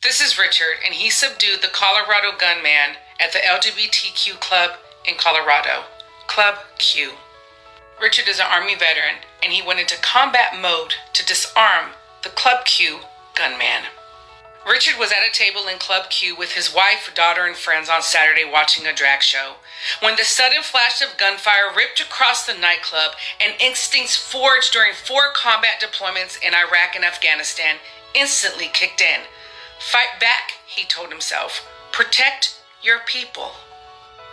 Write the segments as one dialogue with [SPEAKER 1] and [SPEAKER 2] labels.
[SPEAKER 1] This is Richard, and he subdued the Colorado gunman at the LGBTQ club in Colorado, Club Q. Richard is an Army veteran, and he went into combat mode to disarm the Club Q gunman. Richard was at a table in Club Q with his wife, daughter, and friends on Saturday watching a drag show when the sudden flash of gunfire ripped across the nightclub and instincts forged during 4 combat deployments in Iraq and Afghanistan instantly kicked in. Fight back, he told himself. Protect your people.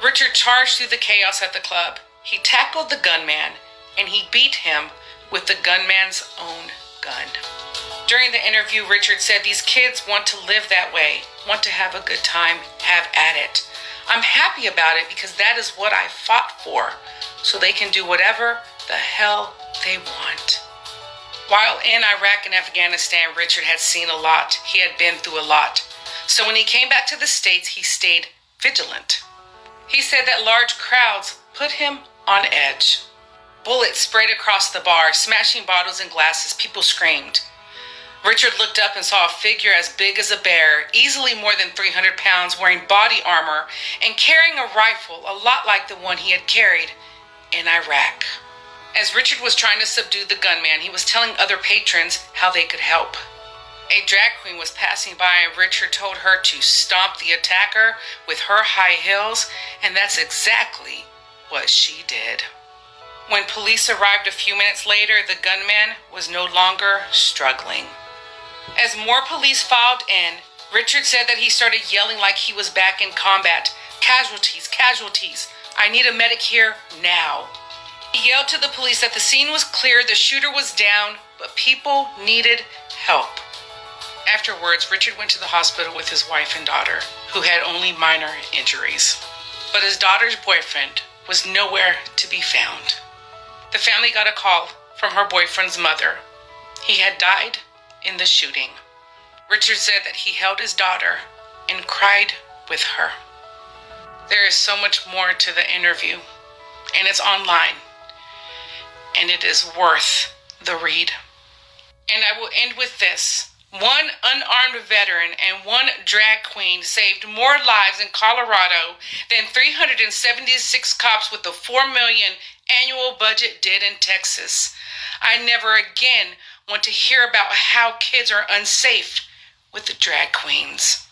[SPEAKER 1] Richard charged through the chaos at the club. He tackled the gunman, and he beat him with the gunman's own gun. During the interview, Richard said these kids want to live that way, want to have a good time, have at it. I'm happy about it because that is what I fought for, so they can do whatever the hell they want. While in Iraq and Afghanistan, Richard had seen a lot. He had been through a lot. So when he came back to the States, he stayed vigilant. He said that large crowds put him on edge. Bullets sprayed across the bar, smashing bottles and glasses. People screamed. Richard looked up and saw a figure as big as a bear, easily more than 300 pounds, wearing body armor and carrying a rifle, a lot like the one he had carried in Iraq. As Richard was trying to subdue the gunman, he was telling other patrons how they could help. A drag queen was passing by and Richard told her to stomp the attacker with her high heels, and that's exactly what she did. When police arrived a few minutes later, the gunman was no longer struggling. As more police filed in, Richard said that he started yelling like he was back in combat. Casualties, casualties. I need a medic here now. He yelled to the police that the scene was clear, the shooter was down, but people needed help. Afterwards, Richard went to the hospital with his wife and daughter, who had only minor injuries. But his daughter's boyfriend was nowhere to be found. The family got a call from her boyfriend's mother. He had died in the shooting. Richard said that he held his daughter and cried with her. There is so much more to the interview, and it's online, and it is worth the read. And I will end with this. 1 unarmed veteran and 1 drag queen saved more lives in Colorado than 376 cops with a $4 million annual budget did in Texas. I never again want to hear about how kids are unsafe with the drag queens.